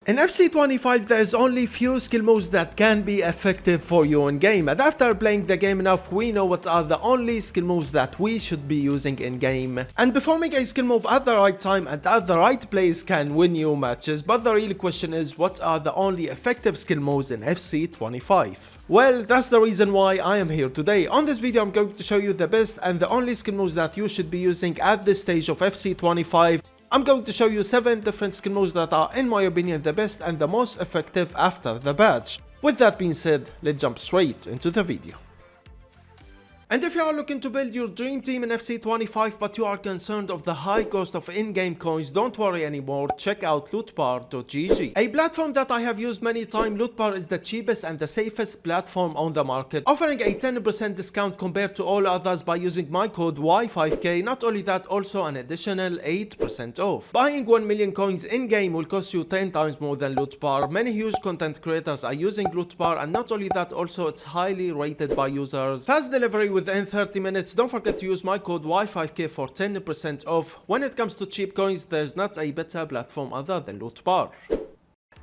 In FC25 there's only few skill moves that can be effective for you in game, and after playing the game enough we know what are the only skill moves that we should be using in game. And performing a skill move at the right time and at the right place can win you matches, but the real question is what are the only effective skill moves in FC25? Well, that's the reason why I am here today. On this video I'm going to show you the best and the only skill moves that you should be using at this stage of FC25. I'm going to show you 7 different skill moves that are in my opinion the best and the most effective after the patch. With that being said, let's jump straight into the video. And if you are looking to build your dream team in FC25 but you are concerned of the high cost of in-game coins, don't worry anymore, check out lootbar.gg. A platform that I have used many times. Lootbar is the cheapest and the safest platform on the market, offering a 10% discount compared to all others by using my code Y5K. Not only that, also an additional 8% off. Buying 1 million coins in-game will cost you 10 times more than Lootbar. Many huge content creators are using Lootbar, and not only that, also it's highly rated by users. Fast delivery within 30 minutes. Don't forget to use my code Y5K for 10% off. When it comes to cheap coins, there's not a better platform other than Lootbar.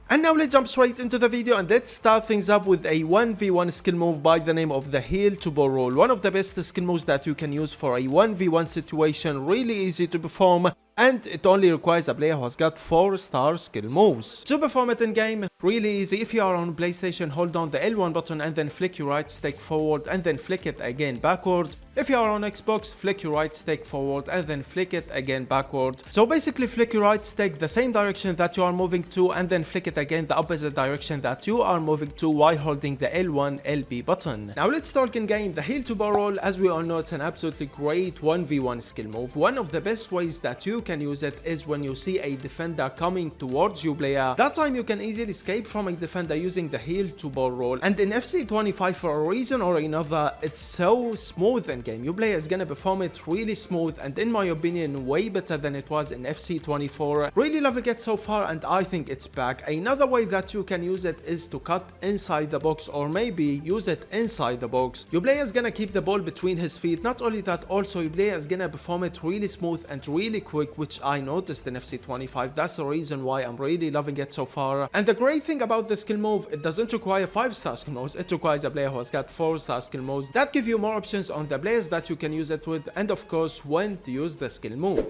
And now let's jump straight into the video and let's start things up with a 1v1 skill move by the name of the heel to ball roll. One of the best skill moves that you can use for a 1v1 situation, really easy to perform, and it only requires a player who has got 4-star skill moves. To perform it in game, really easy. If you are on PlayStation, hold down the L1 button and then flick your right stick forward and then flick it again backward. If you are on Xbox, flick your right stick forward and then flick it again backward. So basically flick your right stick the same direction that you are moving to and then flick it again the opposite direction that you are moving to while holding the L1 LB button. Now let's talk in game. The heel to ball roll, as we all know, it's an absolutely great 1v1 skill move. One of the best ways that you can use it is when you see a defender coming towards you player. That time you can easily escape from a defender using the heel to ball roll. And in FC25, for a reason or another, it's so smooth in game. Your player is gonna perform it really smooth, and in my opinion way better than it was in FC24. Really loving it so far, and I think it's back. Another way that you can use it is to cut inside the box, or maybe use it inside the box. Your player is gonna keep the ball between his feet. Not only that, also your player is gonna perform it really smooth and really quick, which I noticed in FC25. That's the reason why I'm really loving it so far. And the great thing about the skill move, it doesn't require 5-star skill moves. It requires a player who has got 4-star skill moves. That give you more options on the players that you can use it with, and of course when to use the skill move.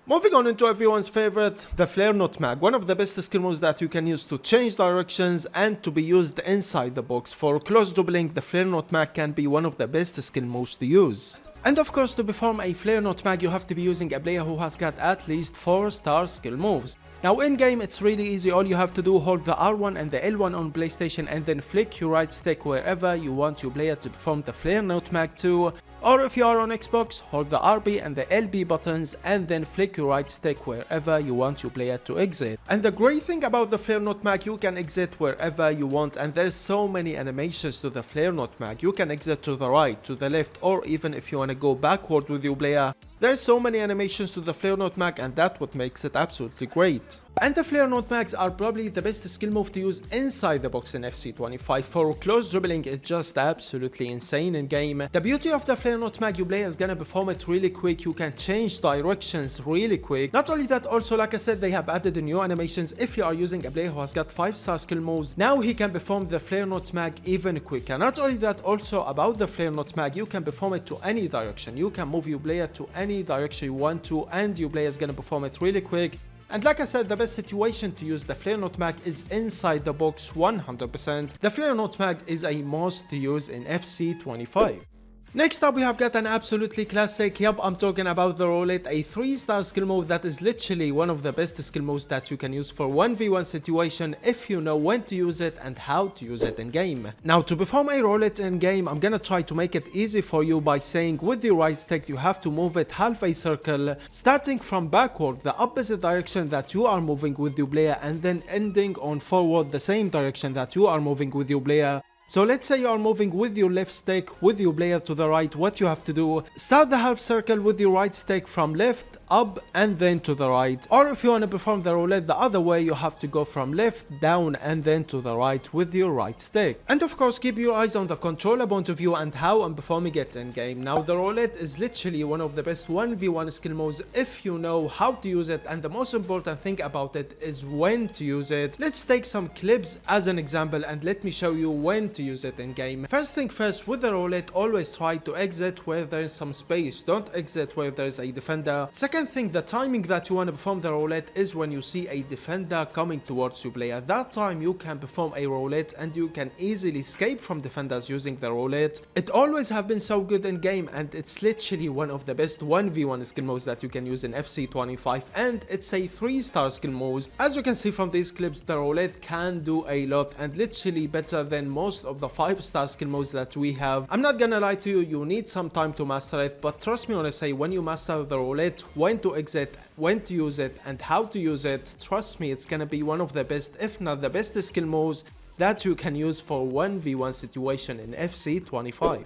Moving on into everyone's favorite, the Flair Nutmeg. One of the best skill moves that you can use to change directions and to be used inside the box. For close dribbling, the Flair Nutmeg can be one of the best skill moves to use. And of course, to perform a Flair Nutmeg, you have to be using a player who has got at least 4-star skill moves. Now in game, it's really easy. All you have to do, hold the R1 and the L1 on PlayStation and then flick your right stick wherever you want your player to perform the Flair Nutmeg to. Or if you are on Xbox, hold the RB and the LB buttons and then flick your right stick wherever you want your player to exit. And the great thing about the Flair Nutmeg, you can exit wherever you want, and there's so many animations to the Flair Nutmeg. You can exit to the right, to the left, or even if you want to go backward with your player. There's so many animations to the Flair Nutmeg, and that's what makes it absolutely great. And the Flair Nutmegs are probably the best skill move to use inside the box in FC25. For close dribbling, it's just absolutely insane in game. The beauty of the Flair Nutmeg, your player is gonna perform it really quick. You can change directions really quick. Not only that, also like I said, they have added new animations. If you are using a player who has got 5-star skill moves, now he can perform the Flair Nutmeg even quicker. Not only that, also about the Flair Nutmeg, you can perform it to any direction. You can move your player to any direction you want to, and your player is gonna perform it really quick. And like I said, the best situation to use the Flair Nutmeg is inside the box 100%. The Flair Nutmeg is a must to use in FC25. Next up, we have got an absolutely classic. Yup, I'm talking about the Roulette, a 3-star skill move that is literally one of the best skill moves that you can use for 1v1 situation if you know when to use it and how to use it in game. Now, to perform a Roulette in game, I'm gonna try to make it easy for you by saying with your right stick you have to move it half a circle, starting from backward, the opposite direction that you are moving with your player, and then ending on forward, the same direction that you are moving with your player. So let's say you are moving with your left stick with your player to the right. What you have to do, start the half circle with your right stick from left up and then to the right, or if you want to perform the roulette the other way, you have to go from left down and then to the right with your right stick. And of course keep your eyes on the controller point of view and how I'm performing it in game. Now the roulette is literally one of the best 1v1 skill modes if you know how to use it, and the most important thing about it is when to use it. Let's take some clips as an example and let me show you when to use it in game. First thing first, with the roulette always try to exit where there is some space, don't exit where there is a defender. Second thing, the timing that you want to perform the roulette is when you see a defender coming towards you play. At that time you can perform a roulette and you can easily escape from defenders using the roulette. It always have been so good in game, and it's literally one of the best 1v1 skill modes that you can use in FC25, and it's a 3-star skill mode. As you can see from these clips, the roulette can do a lot and literally better than most of the 5-star skill modes that we have. I'm not gonna lie to you, you need some time to master it, but trust me when I say when you master the roulette, when to exit, when to use it and how to use it, trust me, it's gonna be one of the best, if not the best skill modes that you can use for 1v1 situation in FC25.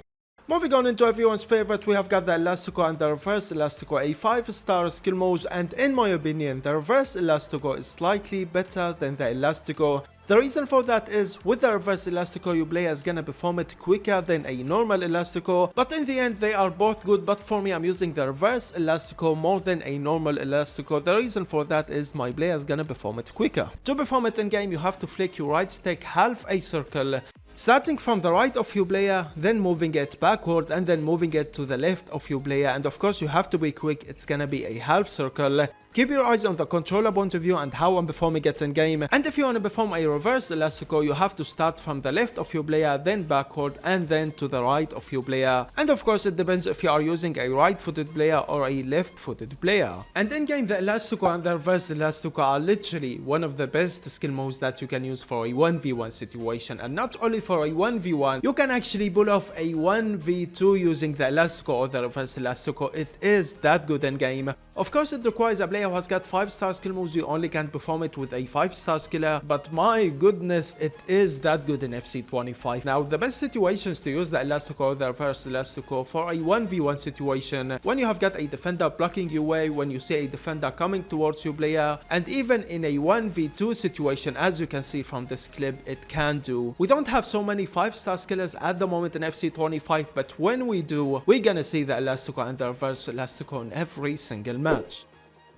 Moving on into everyone's favorite, we have got the Elastico and the Reverse Elastico, a 5-star skill mode, and in my opinion the Reverse Elastico is slightly better than the Elastico. The reason for that is, with the Reverse Elastico your player is gonna perform it quicker than a normal Elastico, but in the end they are both good, but for me I'm using the Reverse Elastico more than a normal Elastico. The reason for that is my player is gonna perform it quicker. To perform it in game you have to flick your right stick half a circle, starting from the right of your player, then moving it backward and then moving it to the left of your player, and of course you have to be quick, it's gonna be a half circle. Keep your eyes on the controller point of view and how I'm performing it in game. And if you want to perform a reverse elastico, you have to start from the left of your player, then backward, and then to the right of your player. And of course it depends if you are using a right-footed player or a left-footed player. And in game, the elastico and the reverse elastico are literally one of the best skill modes that you can use for a 1v1 situation. And not only for a 1v1, you can actually pull off a 1v2 using the elastico or the reverse elastico. It is that good in game. Of course it requires a player who has got 5-star skill moves. You only can perform it with a 5-star skiller, but my goodness, it is that good in FC25. Now the best situations to use the elastico or the reverse elastico for a 1v1 situation: when you have got a defender blocking your way, when you see a defender coming towards your player, and even in a 1v2 situation, as you can see from this clip, it can do. We don't have so many 5-star skillers at the moment in FC25, but when we do, we're gonna see the elastico and the reverse elastico in every single match.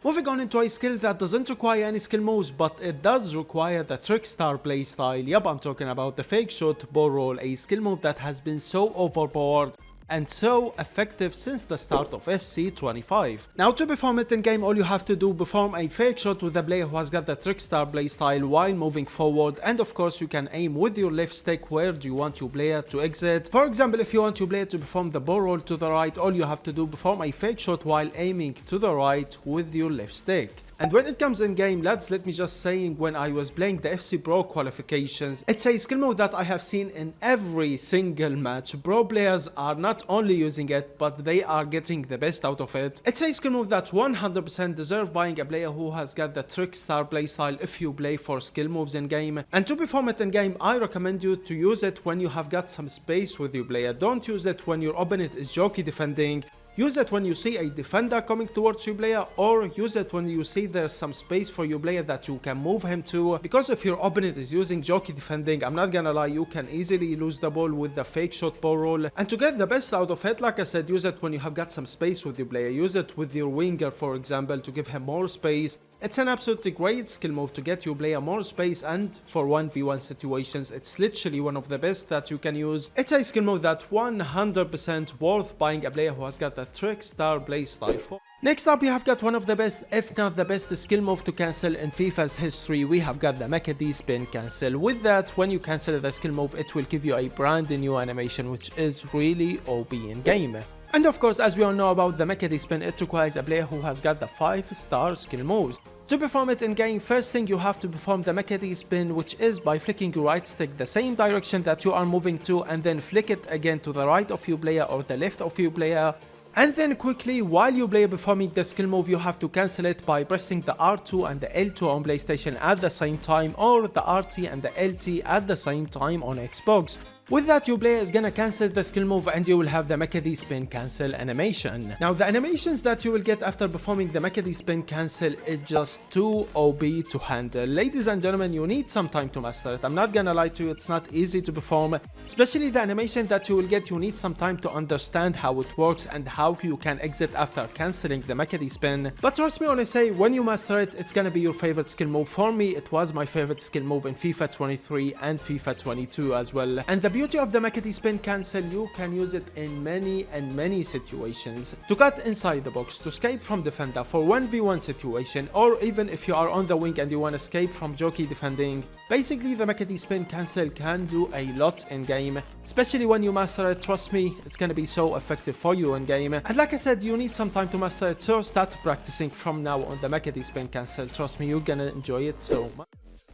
Moving on into a skill that doesn't require any skill moves, but it does require the trickstar playstyle. Yup, I'm talking about the fake shot ball roll, a skill move that has been so overpowered and so effective since the start of FC25. Now to perform it in game, all you have to do, perform a fake shot with the player who has got the trickstar playstyle while moving forward, and of course you can aim with your left stick where do you want your player to exit. For example, if you want your player to perform the ball roll to the right, all you have to do, perform a fake shot while aiming to the right with your left stick. And when it comes in game, lads, let me just say, when I was playing the FC Pro qualifications, it's a skill mode that I have seen in every single match. Pro players are not only using it, but they are getting the best out of it. It's a skill move that 100% deserves buying a player who has got the trickstar playstyle if you play for skill moves in game. And to perform it in game, I recommend you to use it when you have got some space with your player. Don't use it when your opponent is jockey defending. Use it when you see a defender coming towards your player, or use it when you see there's some space for your player that you can move him to, because if your opponent is using jockey defending, I'm not gonna lie, you can easily lose the ball with the fake shot ball roll. And to get the best out of it, like I said, use it when you have got some space with your player. Use it with your winger, for example, to give him more space. It's an absolutely great skill move to get your player more space, and for 1v1 situations, it's literally one of the best that you can use. It's a skill move that 100% worth buying a player who has got the trickstar playstyle for. Next up, we have got one of the best, if not the best, skill move to cancel in FIFA's history. We have got the Mcgeady spin cancel. With that, when you cancel the skill move, it will give you a brand new animation, which is really OP in game. And of course, as we all know about the Mcgeady spin, it requires a player who has got the 5-star skill moves. To perform it in game, first thing you have to perform the Mcgeady spin, which is by flicking your right stick the same direction that you are moving to, and then flick it again to the right of your player or the left of your player. And then quickly, while your player performing the skill move, you have to cancel it by pressing the R2 and the L2 on PlayStation at the same time, or the RT and the LT at the same time on Xbox. With that, your player is gonna cancel the skill move and you will have the Mcgeady spin cancel animation. Now the animations that you will get after performing the Mcgeady spin cancel is just too OP to handle. Ladies and gentlemen, you need some time to master it. I'm not gonna lie to you, it's not easy to perform. Especially the animation that you will get, you need some time to understand how it works and how you can exit after cancelling the Mcgeady spin. But trust me when I say, when you master it, it's gonna be your favorite skill move. For me, it was my favorite skill move in FIFA 23 and FIFA 22 as well. And the beauty of the Mcgeady spin cancel, you can use it in many situations. To cut inside the box, to escape from defender for 1v1 situation, or even if you are on the wing and you want to escape from jockey defending. Basically, the Mcgeady spin cancel can do a lot in game, especially when you master it. Trust me, it's gonna be so effective for you in game. And like I said, you need some time to master it, so start practicing from now on the Mcgeady spin cancel. Trust me, you're gonna enjoy it so much.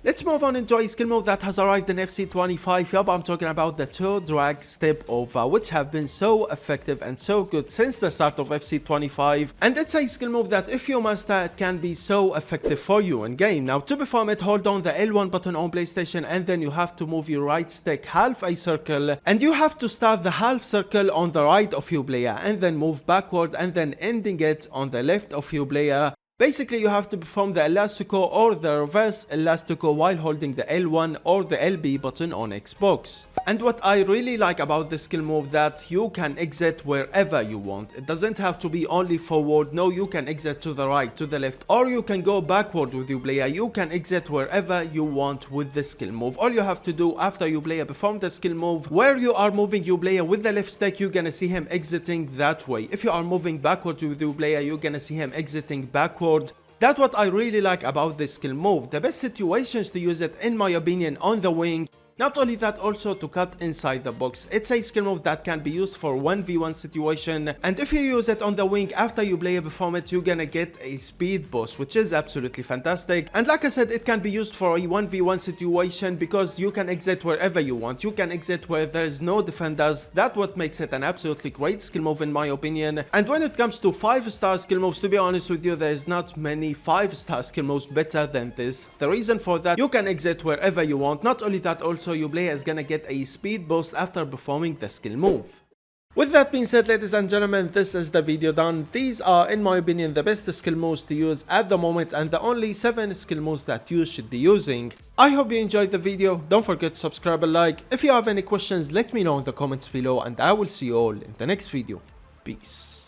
Let's move on into a skill move that has arrived in FC 25. Yup, I'm talking about the two Drag Stepover, which have been so effective and so good since the start of FC 25. And it's a skill move that if you master, it can be so effective for you in game. Now to perform it, hold down the L1 button on PlayStation and then you have to move your right stick half a circle. And you have to start the half circle on the right of your player and then move backward and then ending it on the left of your player. Basically, you have to perform the Elastico or the reverse Elastico while holding the L1 or the LB button on Xbox. And what I really like about this skill move, that you can exit wherever you want. It doesn't have to be only forward. No, you can exit to the right, to the left, or you can go backward with your player. You can exit wherever you want with the skill move. All you have to do after your player perform the skill move, where you are moving your player with the left stick, you're gonna see him exiting that way. If you are moving backward with your player, you're gonna see him exiting backward. That's what I really like about this skill move. The best situations to use it, in my opinion, on the wing. Not only that, also to cut inside the box. It's a skill move that can be used for 1v1 situation, and if you use it on the wing after you player perform it, you're gonna get a speed boost, which is absolutely fantastic. And like I said, it can be used for a 1v1 situation because you can exit wherever you want. You can exit where there's no defenders. That's what makes it an absolutely great skill move in my opinion. And when it comes to 5-star skill moves, to be honest with you, there's not many 5-star skill moves better than this. The reason for that, you can exit wherever you want. Not only that, also your player is gonna get a speed boost after performing the skill move. With that being said, ladies and gentlemen, this is the video done. These are, in my opinion, the best skill moves to use at the moment and the only 7 skill moves that you should be using. I hope you enjoyed the video. Don't forget to subscribe and like. If you have any questions, let me know in the comments below and I will see you all in the next video. Peace.